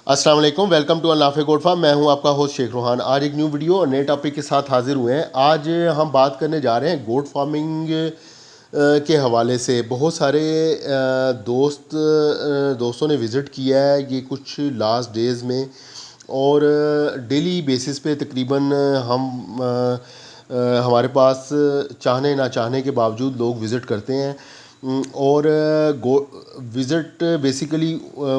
अस्सलाम वालेकुम, welcome to अनाफे goat farm. मैं हूं आपका होस्ट शेख रोहान। आज एक न्यू वीडियो और नए टॉपिक के साथ हाजिर हुए हैं। आज हम बात करने जा रहे हैं गोट फार्मिंग के हवाले से। बहुत सारे दोस्तों ने विज़िट किया है ये कुछ लास्ट डेज़ में, और डेली बेसिस पे तकरीबन हम हमारे पास चाहने ना चाहने के बावजूद लोग विज़िट करते हैं। और विज़िट बेसिकली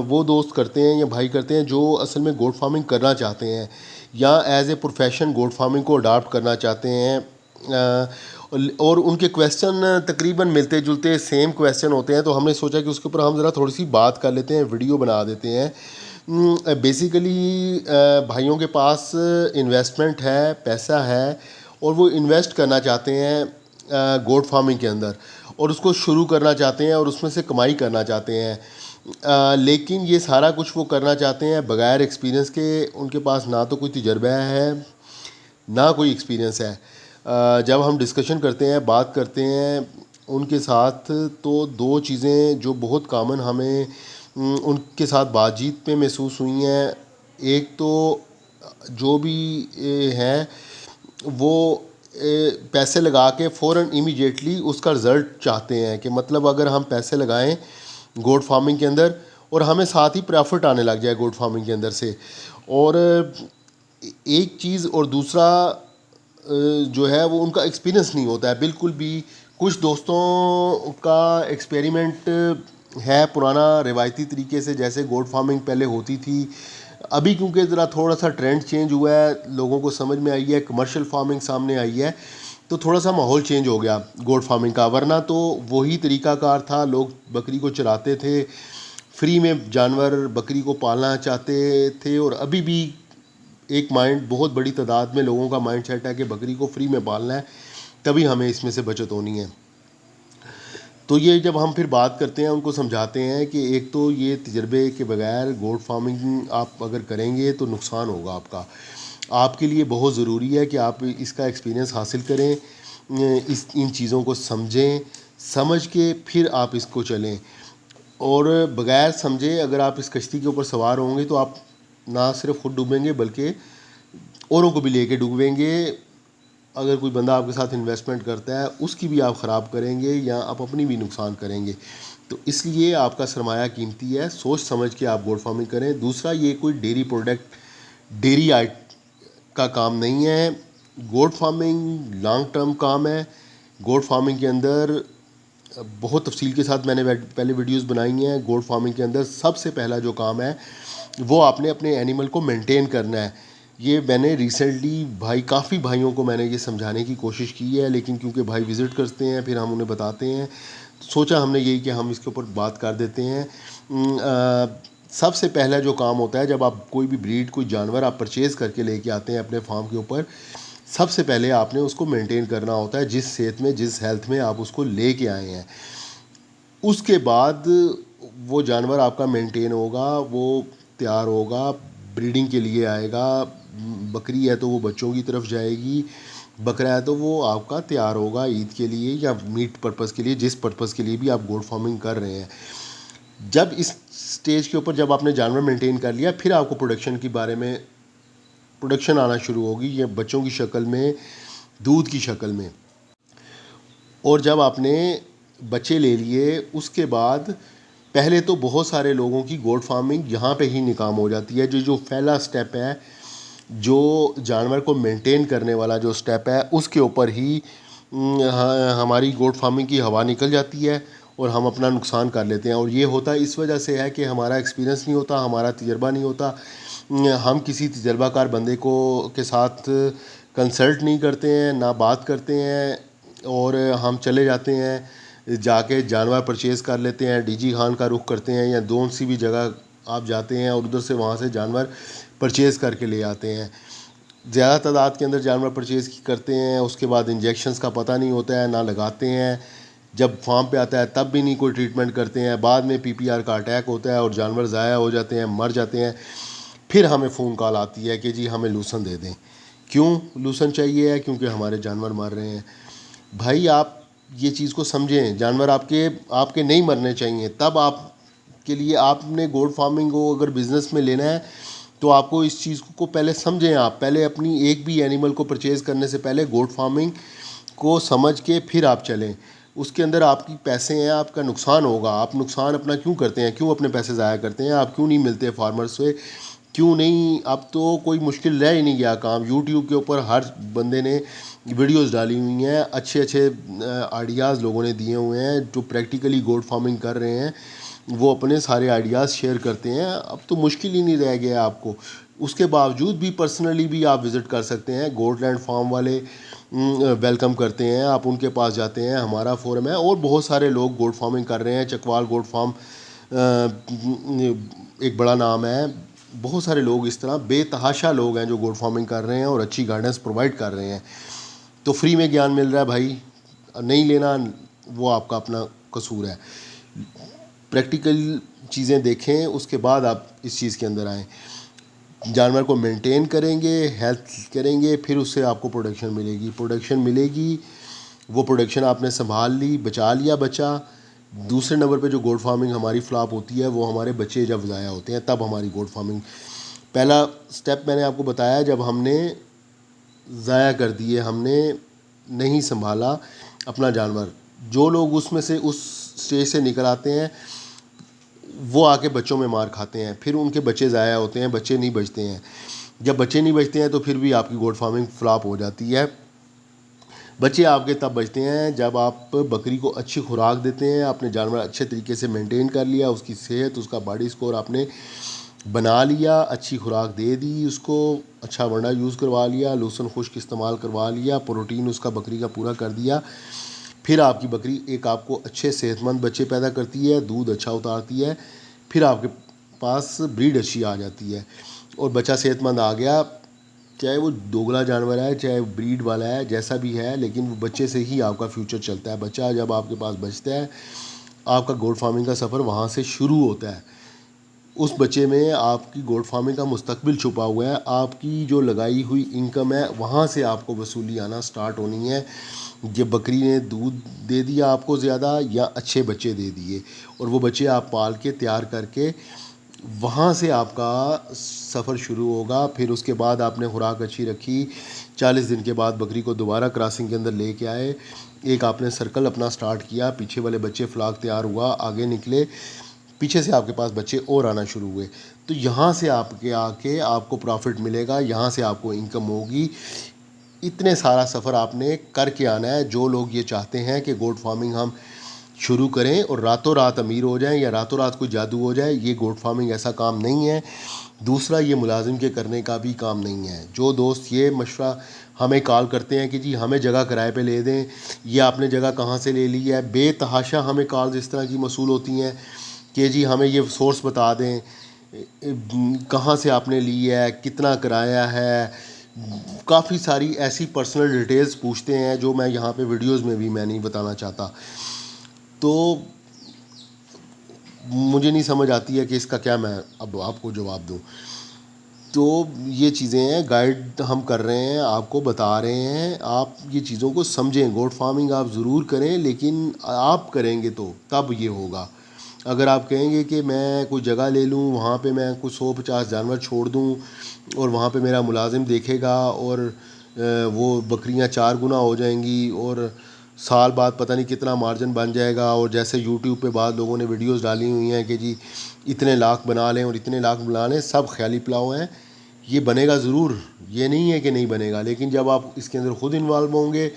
वो दोस्त करते हैं या भाई करते हैं जो असल में गोट फार्मिंग करना चाहते हैं या as a profession goat farming को अडॉप्ट करना चाहते हैं। और उनके क्वेश्चन तकरीबन मिलते जुलते सेम क्वेश्चन होते हैं, तो हमने सोचा कि उसके ऊपर हम ज़रा थोड़ी सी बात कर लेते हैं, वीडियो बना देते हैं। बेसिकली भाइयों के पास इन्वेस्टमेंट है, पैसा है, और वो इन्वेस्ट करना चाहते हैं गोट फार्मिंग के अंदर, और उसको शुरू करना चाहते हैं और उसमें से कमाई करना चाहते हैं। लेकिन ये सारा कुछ वो करना चाहते हैं बग़ैर एक्सपीरियंस के। उनके पास ना तो कोई तजर्बा है ना कोई एक्सपीरियंस है। जब हम डिस्कशन करते हैं, बात करते हैं उनके साथ, तो दो चीज़ें जो बहुत कॉमन हमें उनके साथ बातचीत में महसूस हुई हैं। एक तो जो भी हैं वो पैसे लगा के फ़ौरन इमीडिएटली उसका रिज़ल्ट चाहते हैं, कि मतलब अगर हम पैसे लगाएं गोट फार्मिंग के अंदर और हमें साथ ही प्रॉफिट आने लग जाए गोट फार्मिंग के अंदर से। और एक चीज़, और दूसरा जो है वो उनका एक्सपीरियंस नहीं होता है बिल्कुल भी। कुछ दोस्तों का एक्सपेरिमेंट है पुराना रिवायती तरीके से, जैसे गोट फार्मिंग पहले होती थी। अभी क्योंकि ज़रा थोड़ा सा ट्रेंड चेंज हुआ है, लोगों को समझ में आई है, कमर्शियल फार्मिंग सामने आई है, तो थोड़ा सा माहौल चेंज हो गया गोट फार्मिंग का। वरना तो वही तरीकाकार था, लोग बकरी को चराते थे, फ्री में जानवर बकरी को पालना चाहते थे। और अभी भी एक माइंड, बहुत बड़ी तादाद में लोगों का माइंड सेट है कि बकरी को फ्री में पालना है, तभी हमें इसमें से बचत होनी है। तो ये जब हम फिर बात करते हैं, उनको समझाते हैं कि एक तो ये तजर्बे के बगैर गोट फार्मिंग आप अगर करेंगे तो नुकसान होगा आपका। आपके लिए बहुत ज़रूरी है कि आप इसका एक्सपीरियंस हासिल करें, इन चीज़ों को समझें, समझ के फिर आप इसको चलें। और बगैर समझे अगर आप इस कश्ती के ऊपर सवार होंगे तो आप ना सिर्फ खुद डूबेंगे बल्कि औरों को भी लेके डूबेंगे। अगर कोई बंदा आपके साथ इन्वेस्टमेंट करता है उसकी भी आप ख़राब करेंगे या आप अपनी भी नुकसान करेंगे। तो इसलिए आपका सरमाया कीमती है, सोच समझ के आप गोट फार्मिंग करें। दूसरा, ये कोई डेयरी प्रोडक्ट, डेयरी आइट का काम नहीं है। गोट फार्मिंग लॉन्ग टर्म काम है। गोट फार्मिंग के अंदर बहुत तफसील के साथ मैंने पहले वीडियोस बनाई हैं। गोट फार्मिंग के अंदर सबसे पहला जो काम है वो आपने अपने एनिमल को मेंटेन करना है। ये मैंने रिसेंटली काफ़ी भाइयों को मैंने ये समझाने की कोशिश की है, लेकिन क्योंकि भाई विज़िट करते हैं फिर हम उन्हें बताते हैं, तो सोचा हमने यही कि हम इसके ऊपर बात कर देते हैं। सबसे पहला जो काम होता है, जब आप कोई भी ब्रीड, कोई जानवर आप परचेज़ करके लेके आते हैं अपने फार्म के ऊपर, सबसे पहले आपने उसको मेंटेन करना होता है जिस सेहत में, जिस हेल्थ में आप उसको लेके आए हैं। उसके बाद वो जानवर आपका मेंटेन होगा, वो तैयार होगा, ब्रीडिंग के लिए आएगा। बकरी है तो वो बच्चों की तरफ जाएगी, बकरा है तो वो आपका तैयार होगा ईद के लिए या मीट पर्पज़ के लिए, जिस पर्पज़ के लिए भी आप गोट फार्मिंग कर रहे हैं। जब इस स्टेज के ऊपर जब आपने जानवर मेंटेन कर लिया, फिर आपको प्रोडक्शन के बारे में, प्रोडक्शन आना शुरू होगी, ये बच्चों की शक्ल में, दूध की शक्ल में। और जब आपने बच्चे ले लिए उसके बाद, पहले तो बहुत सारे लोगों की गोट फार्मिंग यहाँ पे ही नाकाम हो जाती है। जो जो पहला स्टेप है, जो जानवर को मेंटेन करने वाला जो स्टेप है, उसके ऊपर ही हमारी गोट फार्मिंग की हवा निकल जाती है और हम अपना नुकसान कर लेते हैं। और ये होता इस वजह से है कि हमारा एक्सपीरियंस नहीं होता, हमारा तजर्बा नहीं होता। हम किसी तजर्बाकार बंदे को के साथ कंसल्ट नहीं करते हैं, ना बात करते हैं, और हम चले जाते हैं, जाके जानवर परचेज़ कर लेते हैं, डीजी खान का रुख करते हैं या कौन सी भी जगह आप जाते हैं और उधर से वहाँ से जानवर परचेज़ करके ले आते हैं। ज़्यादा तादाद के अंदर जानवर परचेज़ करते हैं, उसके बाद इंजेक्शंस का पता नहीं होता है, ना लगाते हैं। जब फार्म पे आता है तब भी नहीं कोई ट्रीटमेंट करते हैं। बाद में पीपीआर का अटैक होता है और जानवर ज़ाया हो जाते हैं, मर जाते हैं। फिर हमें फ़ोन कॉल आती है कि जी हमें लूसन दे दें। क्यों लूसन चाहिए है? क्योंकि हमारे जानवर मर रहे हैं। भाई आप ये चीज़ को समझें, जानवर आपके आपके नहीं मरने चाहिए, तब आप के लिए आपने गोट फार्मिंग को अगर बिज़नेस में लेना है तो आपको इस चीज़ को पहले समझें। आप पहले अपनी एक भी एनिमल को परचेज़ करने से पहले गोट फार्मिंग को समझ के फिर आप चलें। उसके अंदर आपकी पैसे हैं, आपका नुकसान होगा। आप नुकसान अपना क्यों करते हैं, क्यों अपने पैसे ज़ाया करते हैं, आप क्यों नहीं मिलते फार्मर से, क्यों नहीं। अब तो कोई मुश्किल रह ही नहीं गया काम। यूट्यूब के ऊपर हर बंदे ने वीडियोस डाली हुई हैं, अच्छे अच्छे आइडियाज़ लोगों ने दिए हुए हैं। जो प्रैक्टिकली गोट फार्मिंग कर रहे हैं वो अपने सारे आइडियाज़ शेयर करते हैं। अब तो मुश्किल ही नहीं रह गया आपको। उसके बावजूद भी पर्सनली भी आप विज़िट कर सकते हैं। गोटलैंड फार्म वाले वेलकम करते हैं, आप उनके पास जाते हैं। हमारा फोरम है और बहुत सारे लोग गोट फार्मिंग कर रहे हैं। चकवाल गोट फार्म एक बड़ा नाम है। बहुत सारे लोग इस तरह बेतहाशा लोग हैं जो गोट फार्मिंग कर रहे हैं और अच्छी गाइडेंस प्रोवाइड कर रहे हैं। तो फ्री में ज्ञान मिल रहा है भाई, नहीं लेना वो आपका अपना कसूर है। प्रैक्टिकल चीज़ें देखें, उसके बाद आप इस चीज़ के अंदर आएँ। जानवर को मेंटेन करेंगे, हेल्थ करेंगे, फिर उससे आपको प्रोडक्शन मिलेगी। प्रोडक्शन मिलेगी, वो प्रोडक्शन आपने संभाल ली, बचा लिया बच्चा। दूसरे नंबर पे जो गोट फार्मिंग हमारी फ्लॉप होती है वो हमारे बच्चे जब ज़ाया होते हैं तब हमारी गोट फार्मिंग। पहला स्टेप मैंने आपको बताया, जब हमने ज़ाया कर दिए, हमने नहीं संभाला अपना जानवर। जो लोग उसमें से उस स्टेज से निकल आते हैं वो आके बच्चों में मार खाते हैं, फिर उनके बच्चे ज़ाया होते हैं, बच्चे नहीं बचते हैं। जब बच्चे नहीं बचते हैं तो फिर भी आपकी गोट फार्मिंग फ्लॉप हो जाती है। बच्चे आपके तब बचते हैं जब आप बकरी को अच्छी खुराक देते हैं, आपने जानवर अच्छे तरीके से मेंटेन कर लिया, उसकी सेहत, उसका बॉडी स्कोर आपने बना लिया, अच्छी खुराक दे दी उसको, अच्छा वंडा यूज़ करवा लिया, लूसन खुश्क इस्तेमाल करवा लिया, प्रोटीन उसका बकरी का पूरा कर दिया। फिर आपकी बकरी एक आपको अच्छे सेहतमंद बच्चे पैदा करती है, दूध अच्छा उतारती है, फिर आपके पास ब्रीड अच्छी आ जाती है। और बच्चा सेहतमंद आ गया, चाहे वो दोगला जानवर है, चाहे ब्रीड वाला है, जैसा भी है, लेकिन वो बच्चे से ही आपका फ्यूचर चलता है। बच्चा जब आपके पास बचता है, आपका गोट फार्मिंग का सफ़र वहाँ से शुरू होता है। उस बच्चे में आपकी गोट फार्मिंग का मुस्तकबिल छुपा हुआ है। आपकी जो लगाई हुई इनकम है वहाँ से आपको वसूली आना स्टार्ट होनी है। जब बकरी ने दूध दे दिया आपको ज़्यादा या अच्छे बच्चे दे दिए, और वो बच्चे आप पाल के तैयार करके, वहाँ से आपका सफ़र शुरू होगा। फिर उसके बाद आपने खुराक अच्छी रखी, 40 दिन के बाद बकरी को दोबारा क्रॉसिंग के अंदर लेके आए, एक आपने सर्कल अपना स्टार्ट किया, पीछे वाले बच्चे फ्लाक तैयार हुआ, आगे निकले, पीछे से आपके पास बच्चे और आना शुरू हुए। तो यहाँ से आपके आके आपको प्रॉफिट मिलेगा, यहाँ से आपको इनकम होगी। इतने सारा सफ़र आपने करके आना है। जो लोग ये चाहते हैं कि गोट फार्मिंग हम शुरू करें और रातों रात अमीर हो जाएं या रातों रात कोई जादू हो जाए, ये गोट फार्मिंग ऐसा काम नहीं है। दूसरा, ये मुलाजिम के करने का भी काम नहीं है। जो दोस्त ये मशवरा हमें कॉल करते हैं कि जी हमें जगह किराए पे ले दें, ये आपने जगह कहाँ से ले ली है, बेतहाशा हमें कॉल्स इस तरह की मौसूल होती हैं कि जी हमें ये सोर्स बता दें, कहाँ से आपने ली है, कितना किराया है। काफ़ी सारी ऐसी पर्सनल डिटेल्स पूछते हैं जो मैं यहाँ पे वीडियोस में भी मैं नहीं बताना चाहता। तो मुझे नहीं समझ आती है कि इसका क्या मैं अब आपको जवाब दूँ। तो ये चीज़ें हैं, गाइड हम कर रहे हैं, आपको बता रहे हैं, आप ये चीज़ों को समझें। गोट फार्मिंग आप ज़रूर करें, लेकिन आप करेंगे तो तब ये होगा। अगर आप कहेंगे कि मैं कोई जगह ले लूँ, वहाँ पे मैं कुछ 100-50 जानवर छोड़ दूँ और वहाँ पे मेरा मुलाजिम देखेगा और वो बकरियाँ 4 गुना हो जाएंगी और साल बाद पता नहीं कितना मार्जिन बन जाएगा, और जैसे यूट्यूब पे बाद लोगों ने वीडियोस डाली हुई हैं कि जी इतने लाख बना लें और इतने लाख बना लें, सब ख्याली पुलाव हैं। ये बनेगा ज़रूर, ये नहीं है कि नहीं बनेगा, लेकिन जब आप इसके अंदर ख़ुद इन्वॉल्व होंगे,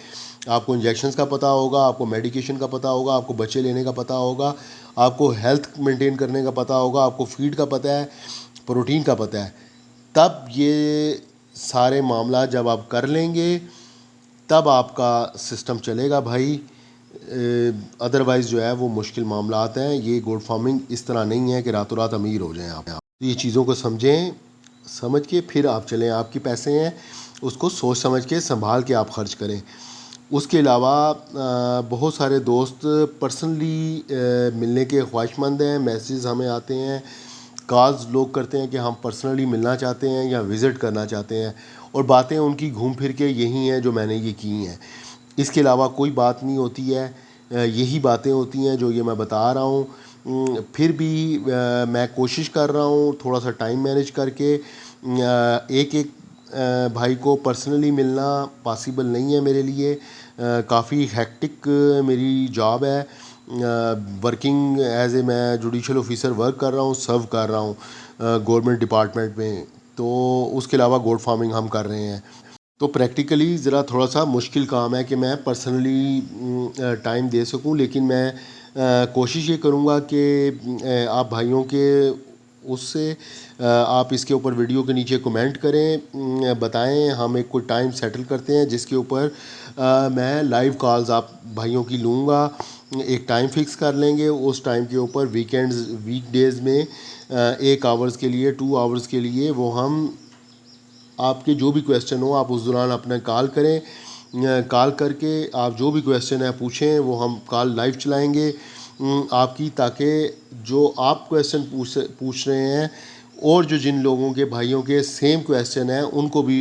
आपको इंजेक्शंस का पता होगा, आपको मेडिकेशन का पता होगा, आपको बच्चे लेने का पता होगा, आपको हेल्थ मेंटेन करने का पता होगा, आपको फीड का पता है, प्रोटीन का पता है, तब ये सारे मामला जब आप कर लेंगे तब आपका सिस्टम चलेगा भाई। अदरवाइज़ जो है वो मुश्किल मामला आते हैं। ये गोट फार्मिंग इस तरह नहीं है कि रातों रात अमीर हो जाएं आप। तो ये चीज़ों को समझें, समझ के फिर आप चलें। आपके पैसे हैं, उसको सोच समझ के संभाल के आप खर्च करें। उसके अलावा बहुत सारे दोस्त पर्सनली मिलने के ख्वाहिशमंद हैं, मैसेज हमें आते हैं, कॉल्स लोग करते हैं कि हम पर्सनली मिलना चाहते हैं या विज़िट करना चाहते हैं, और बातें उनकी घूम फिर के यही हैं जो मैंने ये की हैं। इसके अलावा कोई बात नहीं होती है, यही बातें होती हैं जो ये मैं बता रहा हूँ। फिर भी मैं कोशिश कर रहा हूँ थोड़ा सा टाइम मैनेज करके एक एक भाई को पर्सनली मिलना पॉसिबल नहीं है मेरे लिए। काफ़ी हेक्टिक मेरी जॉब है। वर्किंग एज ए मैं जुडिशल ऑफिसर वर्क कर रहा हूँ, सर्व कर रहा हूँ गवर्नमेंट डिपार्टमेंट में। तो उसके अलावा गोट फार्मिंग हम कर रहे हैं। तो प्रैक्टिकली ज़रा थोड़ा सा मुश्किल काम है कि मैं पर्सनली टाइम दे सकूं, लेकिन मैं कोशिश ये करूंगा कि आप भाइयों के उससे आप इसके ऊपर वीडियो के नीचे कमेंट करें, बताएं, हम एक कोई टाइम सेटल करते हैं जिसके ऊपर मैं लाइव कॉल्स आप भाइयों की लूँगा। एक टाइम फिक्स कर लेंगे, उस टाइम के ऊपर वीकेंड्स वीकडेज़ में 1 आवर्स के लिए 2 आवर्स के लिए वो हम आपके जो भी क्वेश्चन हो आप उस दौरान अपना कॉल करें। कॉल करके आप जो भी क्वेश्चन है पूछें, वो हम कॉल लाइव चलाएंगे आपकी, ताकि जो आप क्वेश्चन पूछ रहे हैं और जो जिन लोगों के भाइयों के सेम क्वेश्चन हैं उनको भी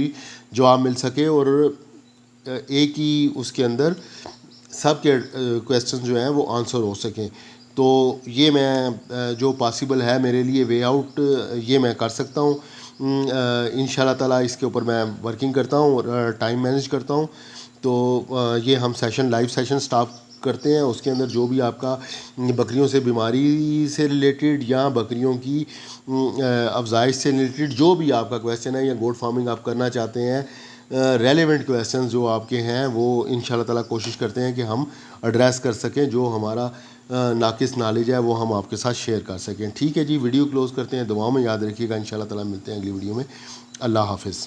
जवाब मिल सके, और एक ही उसके अंदर सब के क्वेश्चन जो हैं वो आंसर हो सकें। तो ये मैं जो पॉसिबल है मेरे लिए वे आउट ये मैं कर सकता हूँ। इंशाल्लाह ताला इसके ऊपर मैं वर्किंग करता हूँ और टाइम मैनेज करता हूँ। तो ये हम सेशन लाइव सेशन स्टार्ट करते हैं, उसके अंदर जो भी आपका बकरियों से बीमारी से रिलेटेड या बकरियों की अफजाइश से रिलेटेड जो भी आपका क्वेश्चन है या गोट फार्मिंग आप करना चाहते हैं, रेलेवेंट क्वेश्चन जो आपके हैं वो इंशाल्लाह ताला कोशिश करते हैं कि हम एड्रेस कर सकें, जो हमारा नाकिस नॉलेज है वो हम आपके साथ शेयर कर सकें। ठीक है जी, वीडियो क्लोज़ करते हैं, दुआओं में याद रखिएगा। इंशाल्लाह ताला मिलते हैं अगली वीडियो में। अल्लाह हाफ़िज़।